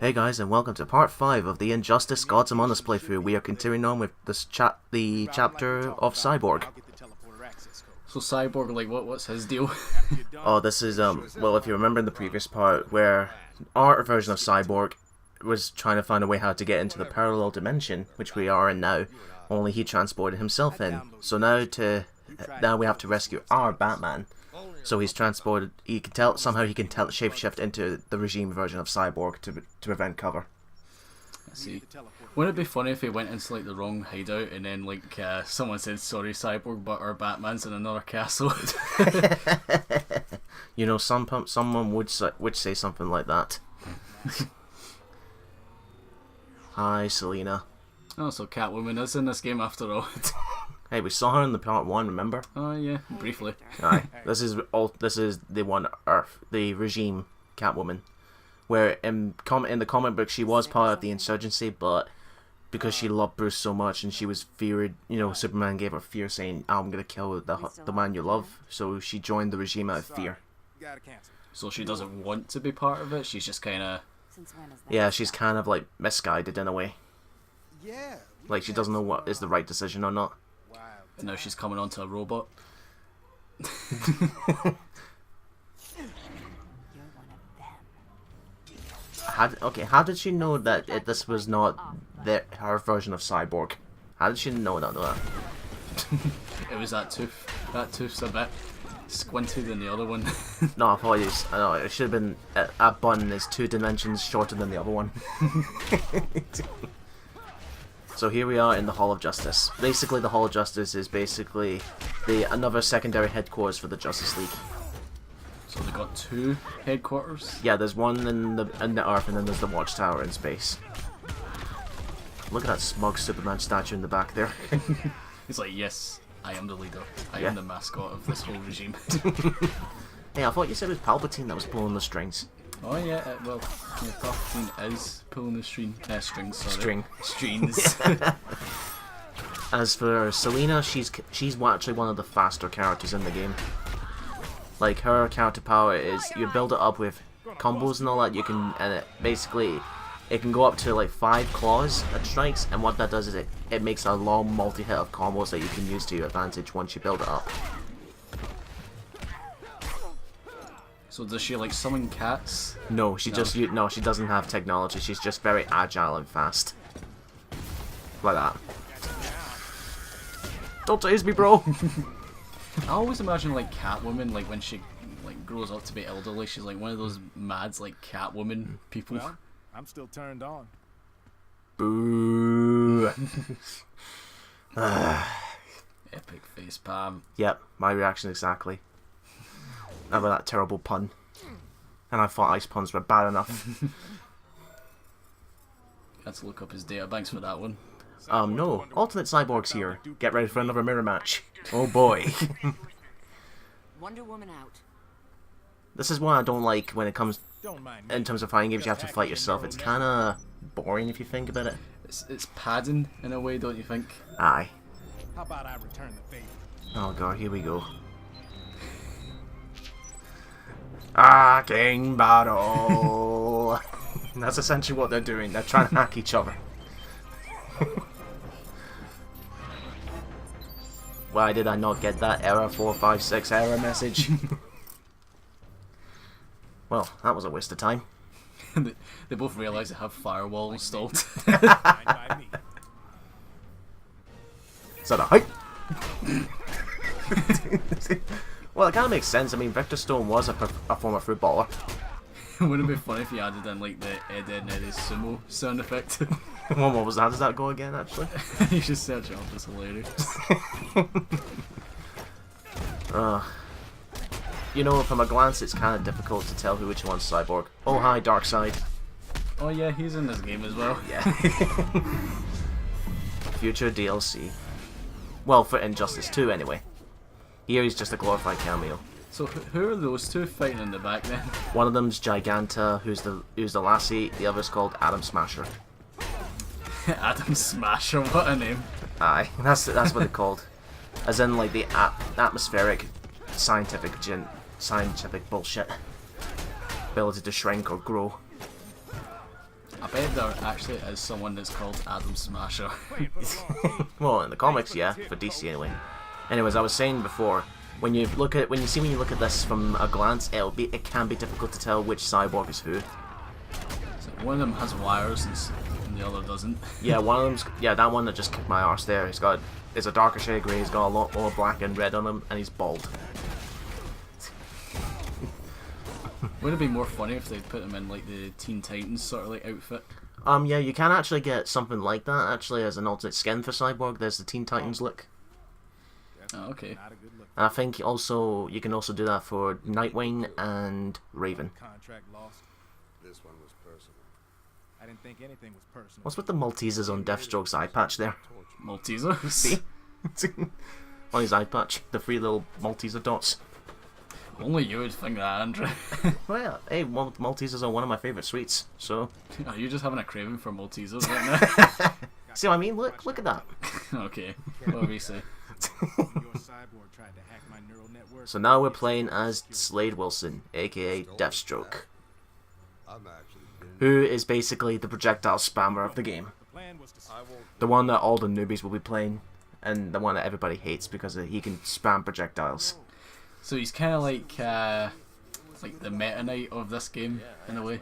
Hey guys, and welcome to part 5 of the Injustice Gods Among Us playthrough. We are continuing on with this the chapter of Cyborg. So Cyborg, like, what's his deal? Oh, this is, well, if you remember in the previous part, where our version of Cyborg was trying to find a way how to get into the parallel dimension, which we are in now, only he transported himself in. So now we have to rescue our Batman. So he's transported, somehow he can shapeshift into the regime version of Cyborg to prevent cover. I see. Wouldn't it be funny if he went into like the wrong hideout and then like someone said, "Sorry, Cyborg, but our Batman's in another castle." You know, someone would say something like that. Hi, Selina. Oh, so Catwoman is in this game after all. Hey, we saw her in the part 1, remember? Oh yeah, briefly. Aye. This is the one Earth, the regime Catwoman, where in the comic book she was part of the insurgency, but because she loved Bruce so much and she was feared, you know, Superman gave her fear, saying, "I'm gonna kill the man you love," so she joined the regime out of fear. So she doesn't want to be part of it. She's just kind of. Yeah, she's kind of like misguided in a way. Like she doesn't know what is the right decision or not. And now she's coming onto a robot. How did she know that this was not her version of Cyborg? How did she know that? It was that tooth. That tooth's a bit squinty than the other one. No, apologies. I know, it should have been a bun is 2 dimensions shorter than the other one. So here we are in the Hall of Justice. Basically, the Hall of Justice is basically another secondary headquarters for the Justice League. So they got 2 headquarters? Yeah, there's one in the Earth, and then there's the Watchtower in space. Look at that smug Superman statue in the back there. He's like, yes, I am the leader. I am the mascot of this whole regime. Hey, I thought you said it was Palpatine that was pulling the strings. Oh yeah, well, Palpatine is pulling the strings. Sorry. Strings. As for Selina, she's actually one of the faster characters in the game. Like, her counter power is, you build it up with combos and all that, it can go up to like 5 claws that strikes, and what that does is it makes a long multi-hit of combos that you can use to your advantage once you build it up. So does she like summon cats? No, she doesn't have technology. She's just very agile and fast. Like that. Don't tase me, bro. I always imagine like Catwoman, like when she like grows up to be elderly, she's like one of those mads like Catwoman people. Well, I'm still turned on. Boo. Epic face palm. Yep, my reaction exactly. About that terrible pun. And I thought ice puns were bad enough. Had to look up his data banks for that one. No. Alternate Cyborg's here. Get ready for another mirror match. Oh boy. Wonder Woman out. This is what I don't like when it comes in terms of fighting games. You have to fight yourself. It's kinda boring if you think about it. It's padding in a way, don't you think? Aye. How about I return the favor? Oh god, here we go. King battle. That's essentially what they're doing. They're trying to hack each other. Why did I not get that error 456 error message? Well, that was a waste of time. They both realise they have firewall installed. Is that a hype? Well, it kind of makes sense. I mean, Victor Stone was a former footballer. Wouldn't it be funny if you added in like the Ed, Ed and Eddie's sumo sound effect? What was that? How does that go again, actually? You should search it up, it's hilarious. You know, from a glance, it's kind of difficult to tell which one's Cyborg. Oh, hi, Darkseid. Oh yeah, he's in this game as well. Yeah. Future DLC. Well, for Injustice 2, anyway. Here he's just a glorified cameo. So who are those 2 fighting in the back then? One of them's Giganta, who's the lassie. The other's called Atom Smasher. Atom Smasher, what a name. Aye, that's what they're called. As in, like, the atmospheric scientific bullshit. Ability to shrink or grow. I bet there actually is someone that's called Adam Smasher. Well, in the comics, yeah, for DC anyway. Anyways, I was saying before, when you look at this from a glance, it can be difficult to tell which cyborg is who. So one of them has wires and the other doesn't. Yeah, one of them's that one that just kicked my arse there. It's a darker shade of grey. He's got a lot more black and red on him, and he's bald. Would it be more funny if they put him in like the Teen Titans sort of like outfit? Yeah, you can actually get something like that actually as an alternate skin for Cyborg. There's the Teen Titans look. Oh, okay. And I think also you can also do that for Nightwing and Raven. Contract lost. This one was personal. I didn't think anything was personal. What's with the Maltesers on Deathstroke's eye patch there? Maltesers? See? On his eye patch, the 3 little Malteser dots. Only you would think that, Andrew. Well, hey, Maltesers are one of my favourite sweets, so... Are you just having a craving for Maltesers right now? See what I mean? Look at that. Okay, what do we say? Your cyborg tried to hack my neural network. So now we're playing as Slade Wilson, aka Deathstroke, I'm actually who is basically the projectile spammer of the game. The plan was to The one that all the newbies will be playing, and the one that everybody hates because he can spam projectiles. So he's kind of like the Meta Knight of this game in a way.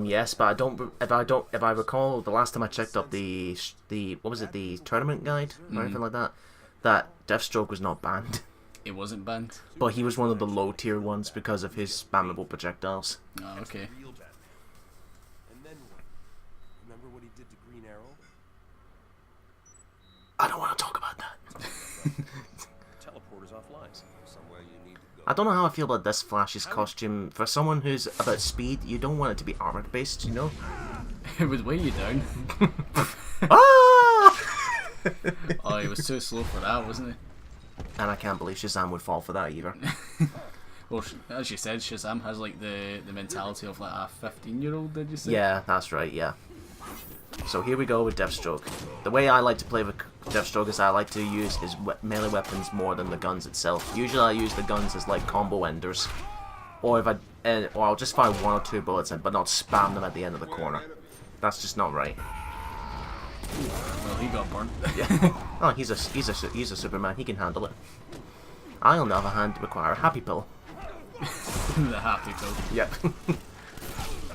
Yes, but if I recall, the last time I checked up the what was it, the tournament guide or anything like that, that Deathstroke was not banned. It wasn't banned. But he was one of the low tier ones because of his spammable projectiles. Oh, okay. real bad. And then what? Remember what he did to Green Arrow? I don't want to talk about that. Teleporter's offline. Somewhere you need to go. I don't know how I feel about this Flash's costume. For someone who's about speed, you don't want it to be armored based, you know? It would weigh you down. Ah! Oh, he was too slow for that, wasn't he? And I can't believe Shazam would fall for that either. Well, as you said, Shazam has like the mentality of like a 15-year-old, did you say? Yeah, that's right, yeah. So here we go with Deathstroke. The way I like to play with Deathstroke is I like to use his melee weapons more than the guns itself. Usually I use the guns as like combo enders. Or I'll just fire 1 or 2 bullets in, but not spam them at the end of the corner. That's just not right. Well, he got burnt. Yeah. Oh, he's a Superman. He can handle it. I, on the other hand, require a happy pill. The happy pill. Yep.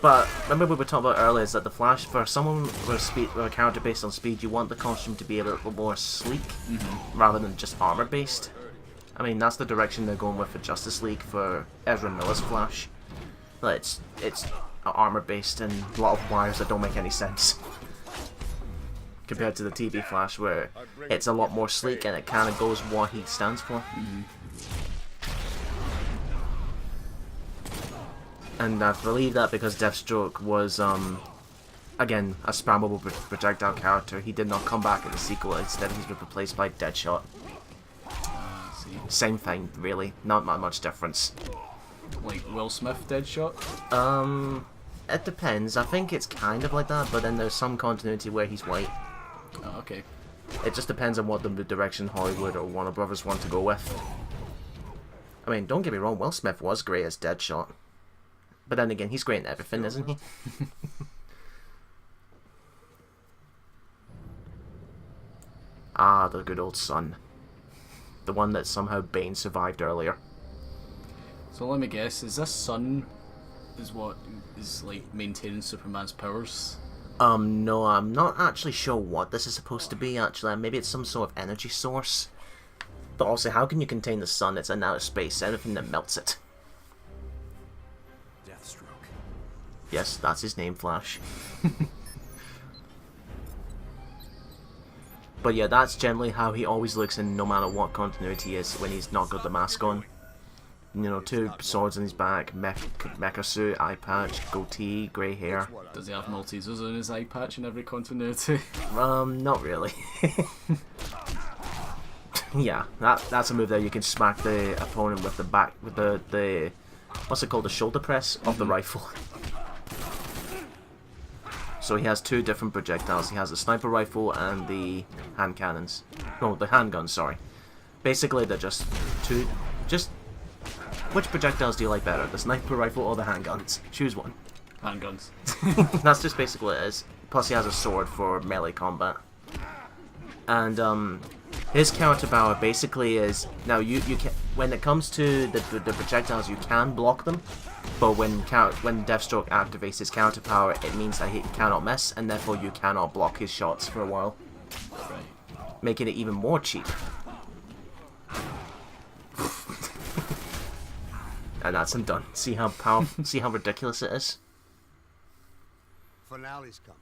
But remember we were talking about earlier is that the Flash, for someone with a character based on speed, you want the costume to be a little more sleek rather than just armor based. I mean, that's the direction they're going with for Justice League for Ezra Miller's Flash. But it's armor based and a lot of wires that don't make any sense. Compared to the TV Flash, where it's a lot more sleek and it kind of goes what he stands for. And I believe that because Deathstroke was, again, a spammable projectile character, he did not come back in the sequel. Instead, he's been replaced by Deadshot. Same thing, really. Not much difference. Like Will Smith Deadshot? It depends. I think it's kind of like that, but then there's some continuity where he's white. Oh, okay. It just depends on what the direction Hollywood or Warner Brothers want to go with. I mean, don't get me wrong, Will Smith was great as Deadshot. But then again, he's great in everything, isn't he? Ah, the good old sun. The one that somehow Bane survived earlier. So let me guess, is this sun is what is like maintaining Superman's powers? No, I'm not actually sure what this is supposed to be, actually. Maybe it's some sort of energy source. But also, how can you contain the sun? It's in outer space, anything that melts it. Deathstroke. Yes, that's his name, Flash. But yeah, that's generally how he always looks in no matter what continuity he is when he's not got the mask on. You know, 2 swords on his back, mecha suit, eye patch, goatee, grey hair. Does he have Maltesers on his eye patch in every continuity? Not really. Yeah, that's a move there. You can smack the opponent with the back, with the what's it called, the shoulder press of the rifle. So he has 2 different projectiles. He has the sniper rifle and the hand cannons. No, the handguns, sorry. Basically, they're just which projectiles do you like better, the sniper rifle or the handguns? Choose one. Handguns. That's just basically what it is. Plus he has a sword for melee combat. And his counter power basically is, now you can, when it comes to the projectiles, you can block them, but when Deathstroke activates his counter power, it means that he cannot miss, and therefore you cannot block his shots for a while, Right. making it even more cheap. And that's him done. See how powerful, see how ridiculous it is. Finale's coming,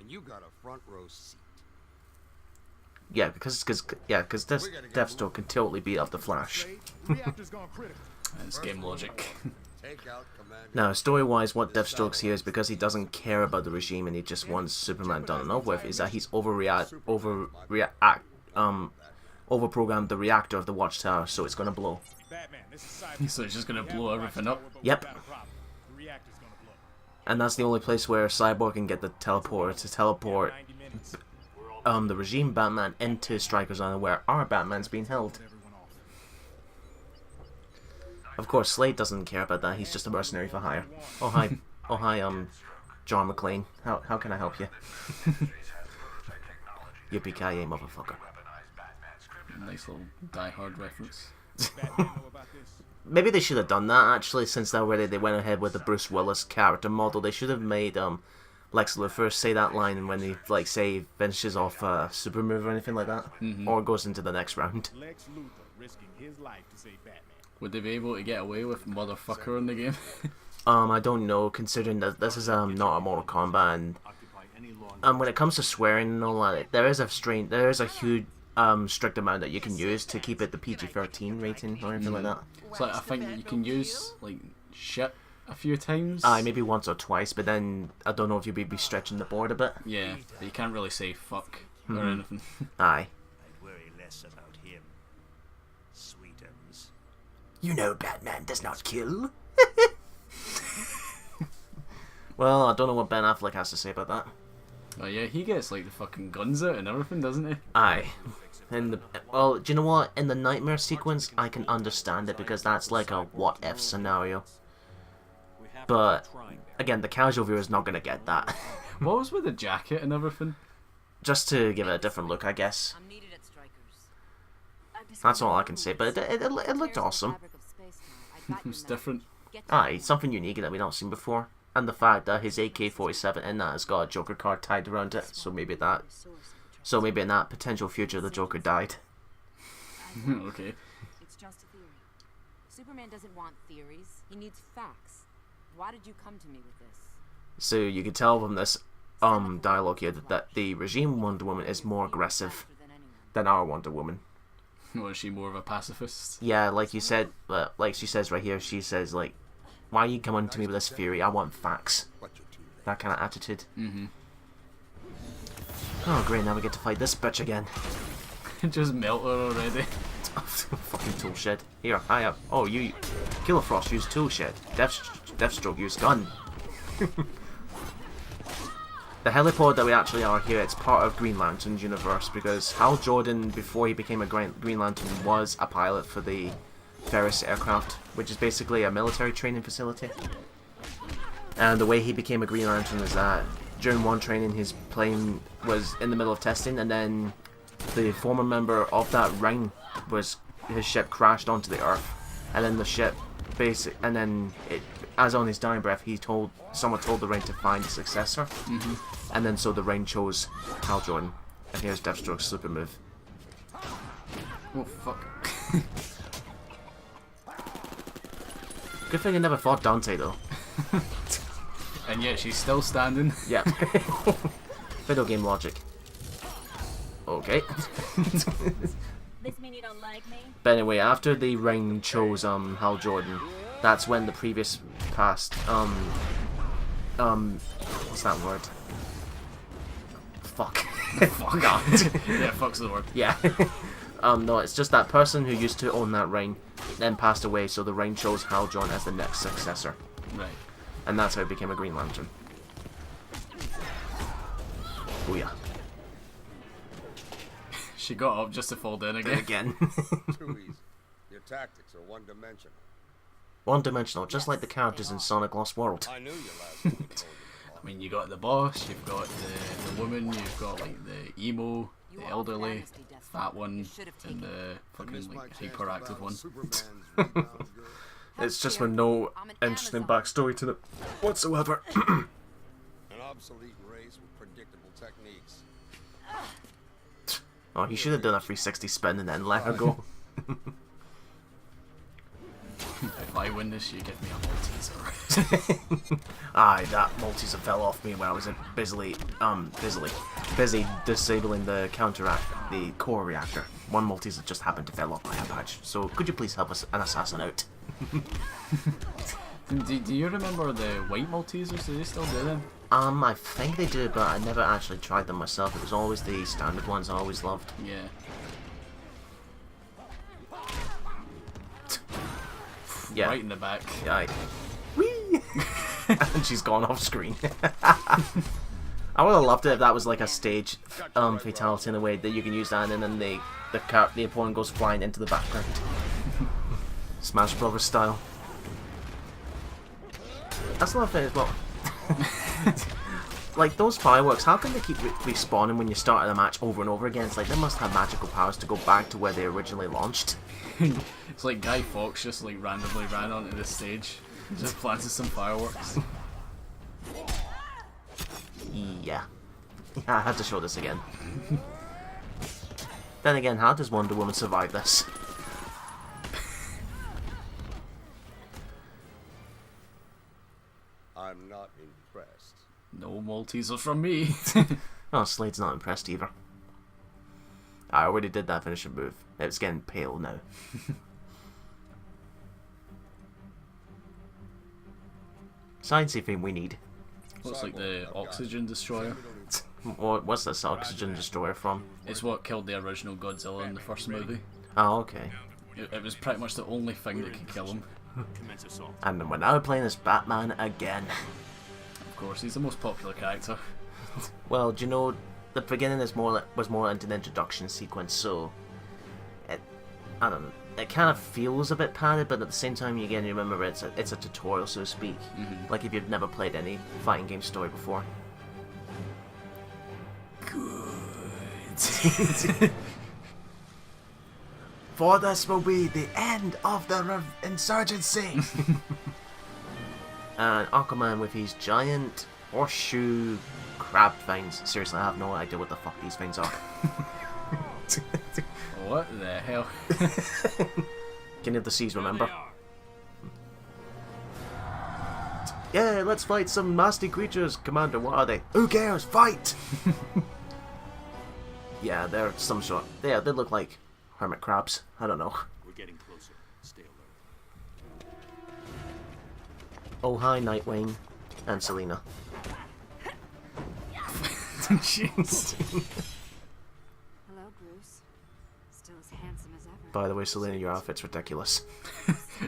and you got a front row seat. Yeah, because Deathstroke can totally beat up the Flash. Reactor's gone critical. It's game logic. Take out Commander. Now, story-wise, what Deathstroke's here is because he doesn't care about the regime and he just wants Superman done and over with, is that he's overprogrammed the reactor of the Watchtower, so it's gonna blow. Batman, this is Cyborg. So it's just gonna blow everything up. Yep. The reactor's gonna blow. And that's the only place where Cyborg can get the teleporter to teleport 90 minutes. the regime Batman into Stryker's Island, where our Batman's being held. Everyone off. Of course, Slade doesn't care about that. He's just a mercenary for hire. Oh hi, John McClane. How can I help you? Yippee-ki-yay, motherfucker. Nice little Die Hard reference. Batman know about this. Maybe they should have done that actually, since already they went ahead with the Bruce Willis character model. They should have made Lex Luthor say that line when he say finishes off super move or anything like that, or goes into the next round. Lex Luthor risking his life to save Batman. Would they be able to get away with motherfucker in the game? I don't know, considering that this is not a Mortal Kombat, and when it comes to swearing and all that, there is a huge strict amount that you can use to keep it the PG-13 rating or anything like that. So I think you can use like shit a few times. Aye, maybe once or twice, but then I don't know if you'd be stretching the board a bit. Yeah, but you can't really say fuck or anything. Aye. I'd worry less about him. Sweetums. You know Batman does not kill. Well, I don't know what Ben Affleck has to say about that. Oh yeah, he gets like the fucking guns out and everything, doesn't he? Aye. Well, do you know what? In the nightmare sequence, I can understand it because that's like a what-if scenario. But, again, the casual viewer is not going to get that. What was with the jacket and everything? Just to give it a different look, I guess. I'm needed at Stryker's. That's all I can say, but it looked awesome. It's different. Aye, something unique that we've not seen before. And the fact that his AK-47 in that has got a Joker card tied around it, so maybe in that potential future the Joker died. Okay. It's just a theory. Superman doesn't want theories. He needs facts. Why did you come to me with this? So you can tell from this dialogue here that the regime Wonder Woman is more aggressive than our Wonder Woman. Was she more of a pacifist? Yeah, like you said, like she says right here, she says like, why are you coming to me with this theory? I want facts. That kind of attitude. Oh great, now we get to fight this bitch again. Just melt her already. Fucking tool shed. Here, high up. Oh, you... Killer Frost used tool shed. Deathstroke used gun. The heliport that we actually are here, it's part of Green Lantern's universe, because Hal Jordan, before he became a Green Lantern, was a pilot for the Ferris aircraft, which is basically a military training facility. And the way he became a Green Lantern was that during one training his plane was in the middle of testing, and then the former member of that ring his ship crashed onto the Earth, and then the ship as on his dying breath someone told the ring to find a successor, and then so the ring chose Hal Jordan, and here's Deathstroke's super move. Oh fuck. Good thing I never fought Dante though. And yet she's still standing. Yeah. Video game logic. Okay. This mean you don't like me? But anyway, after the ring chose Hal Jordan, that's when the previous past what's that word? Fuck. Fuck. God. Yeah, fuck's the word. Yeah. No, it's just that person who used to own that ring then passed away, so the ring chose Hal Jordan as the next successor. Right. And that's how he became a Green Lantern. Booyah. She got up just to fall down again. Again. Too easy. Your tactics are one-dimensional. One-dimensional, just like the characters in Sonic Lost World. I knew you last time we told you. I mean, you got the boss, you've got the woman, you've got like the emo, the elderly, fat one, and the fucking like hyperactive one. Superman's rebound girl. It's just with no interesting backstory to it whatsoever. An obsolete race with predictable techniques. Oh, he should have done a 360 spin and then let her go. If I win this, you give me a Malteser. Aye, that Malteser fell off me when I was busy disabling the the core reactor. One Malteser just happened to fell off my patch. So could you please help us an assassin out? do you remember the white Maltesers? Do they still do them? I think they do, but I never actually tried them myself. It was always the standard ones I always loved. Yeah. Yeah. Right in the back. Yeah. Whee! And she's gone off screen. I would have loved it if that was like a stage fatality in a way that you can use that and then the opponent goes flying into the background. Smash Brothers style. That's another thing as well. Like those fireworks, how can they keep respawning when you start a match over and over again? It's like they must have magical powers to go back to where they originally launched. It's like Guy Fawkes just like randomly ran onto the stage and just planted some fireworks. Yeah. I had to show this again. Then again, how does Wonder Woman survive this? I'm not impressed. No Malteser from me. Oh, Slade's not impressed either. I already did that finishing move. It's getting pale now. Sciencey thing we need. Looks like the oxygen destroyer. What's this oxygen destroyer from? It's what killed the original Godzilla in the first movie. Oh, okay. It was pretty much the only thing that could kill him. Commence assault. And then we're now playing as Batman again. Of course, he's the most popular character. Well, do you know, the beginning was more into an introduction sequence, so I don't know. It kind of feels a bit padded, but at the same time, you remember it's a tutorial, so to speak. Like if you've never played any fighting game story before. Good. For this will be the end of the insurgency. And Aquaman with his giant horseshoe crab things. Seriously, I have no idea what the fuck these things are. What the hell? King of the Seas, remember? Yeah, let's fight some nasty creatures, Commander. What are they? Who cares? Fight! Yeah, they're some sort. Yeah, they look like hermit crabs. I don't know. We're getting closer. Stay alert. Oh, hi, Nightwing. And Selena. Jeez. Hello, Bruce. Still as handsome as ever. By the way, Selena, your outfit's ridiculous.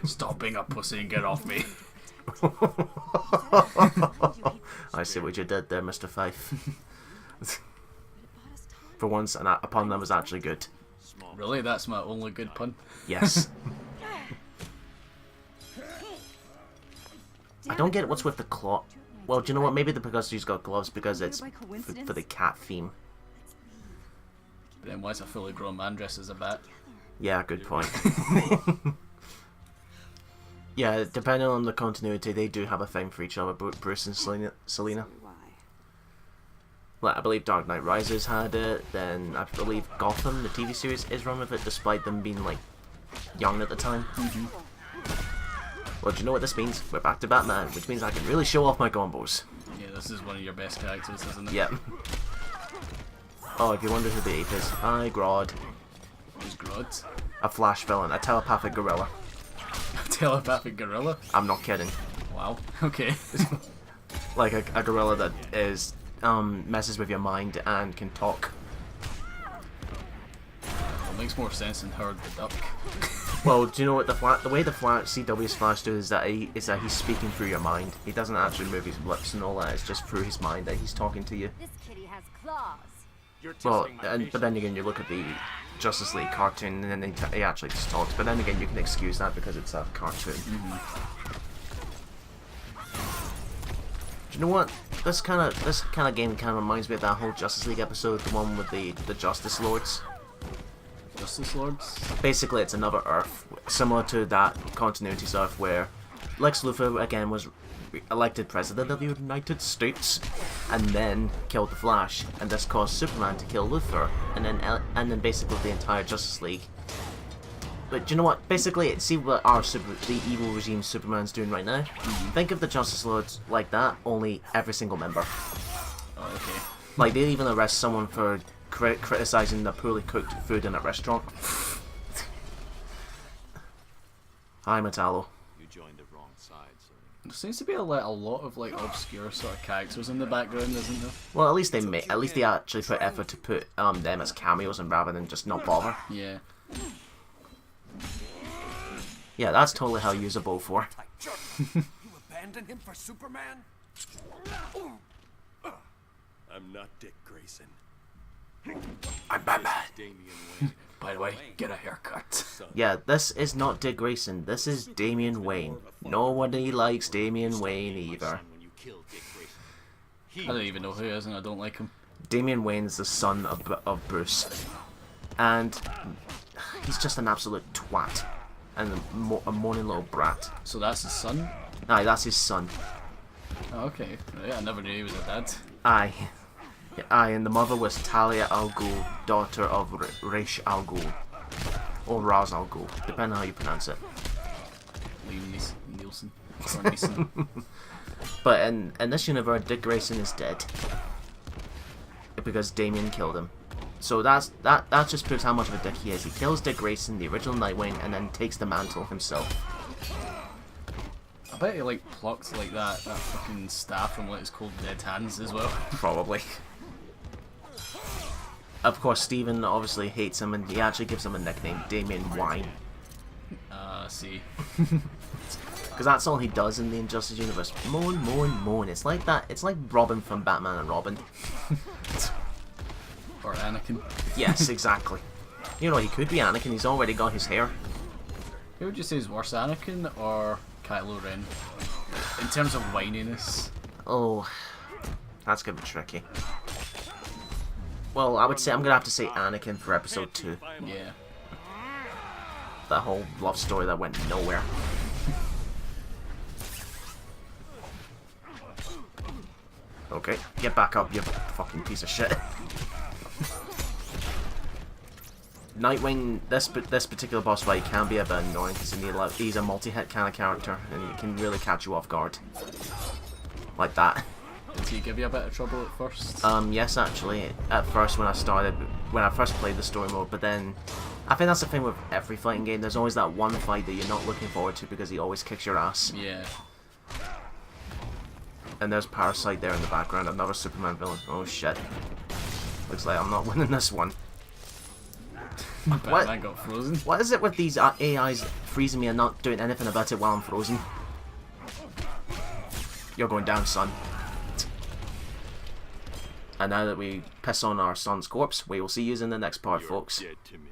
Stop being a pussy and get off me. I see what you did there, Mr. Fife. For once, a pun that was actually good. Really? That's my only good pun? Yes. I don't get what's with the claw. Well, do you know what? Maybe because she's got gloves because it's for the cat theme. Then why's a fully grown man dressed as a bat? Yeah, good point. Yeah, depending on the continuity, they do have a thing for each other, Bruce and Selena. Like, I believe Dark Knight Rises had it, then I believe Gotham, the TV series, is run with it, despite them being, like, young at the time. Well, do you know what this means? We're back to Batman, which means I can really show off my combos. Yeah, this is one of your best characters, isn't it? Yep. Oh, if you wonder who the ape is, hi, Grodd. Who's Grodd? A Flash villain, a telepathic gorilla. A telepathic gorilla? I'm not kidding. Wow, okay. Like a gorilla that is messes with your mind and can talk. It makes more sense than Howard the Duck. Well, do you know what the way the CW's Flash does is that he's speaking through your mind. He doesn't actually move his lips and all that. It's just through his mind that he's talking to you. This kitty has claws. Well, but then again, you look at the Justice League cartoon, and then he actually just talks. But then again, you can excuse that because it's a cartoon. Do you know what? This kind of game kind of reminds me of that whole Justice League episode, the one with the Justice Lords. Justice Lords? Basically, it's another Earth, similar to that continuity's Earth, where Lex Luthor again was elected president of the United States, and then killed the Flash, and this caused Superman to kill Luthor, and then basically the entire Justice League. But do you know what? Basically, see what the evil regime Superman's doing right now. Think of the Justice Lords like that, only every single member. Oh, okay. Like they even arrest someone for criticizing the poorly cooked food in a restaurant. Hi, Metallo. You joined the wrong side, so. There seems to be a lot of like obscure sort of characters in the background, isn't there? Well, at least they actually put effort to put them as cameos and rather than just not bother. Yeah. Yeah, that's totally how you use a bow for. You abandon him for Superman? I'm not Dick Grayson. I'm Batman. Damian Wayne. By the way, get a haircut. Yeah, this is not Dick Grayson. This is Damian Wayne. Nobody likes Damian Wayne either. When you killed Dick Grayson. I don't even know who he is, and I don't like him. Damian Wayne's the son of Bruce, and he's just an absolute twat and a moaning little brat. So that's his son? Aye, that's his son. Oh, okay. Right, I never knew he was a dad. Aye. Aye, and the mother was Talia al Ghul, daughter of Ra's al Ghul. Or Ra's al Ghul, depending on how you pronounce it. Liam Neeson. Or Neeson. But in this universe, Dick Grayson is dead. Because Damian killed him. So that just proves how much of a dick he is. He kills Dick Grayson, the original Nightwing, and then takes the mantle himself. I bet he like plucks like that fucking staff from what is called Dead Hands as well. Probably. Of course, Steven obviously hates him, and he actually gives him a nickname, Damian Wine. See. Because that's all he does in the Injustice universe. Moan, moan, moan. It's like that. It's like Robin from Batman and Robin. Or Anakin. Yes, exactly. You know, he could be Anakin. He's already got his hair. Who would you say is worse, Anakin or Kylo Ren? In terms of whininess. Oh, that's gonna be tricky. Well, I would say I'm gonna have to say Anakin for episode 2. Yeah. That whole love story that went nowhere. Okay, get back up, you fucking piece of shit. Nightwing, this particular boss fight can be a bit annoying because he's a multi-hit kind of character and he can really catch you off guard. Like that. Did he give you a bit of trouble at first? Yes, actually. At first when I first played the story mode, but then I think that's the thing with every fighting game. There's always that one fight that you're not looking forward to because he always kicks your ass. Yeah. And there's Parasite there in the background, another Superman villain. Oh shit. Looks like I'm not winning this one. Batman got frozen. What is it with these AIs freezing me and not doing anything about it while I'm frozen? You're going down, son. And now that we piss on our son's corpse, we will see you in the next part, folks. Dead to me.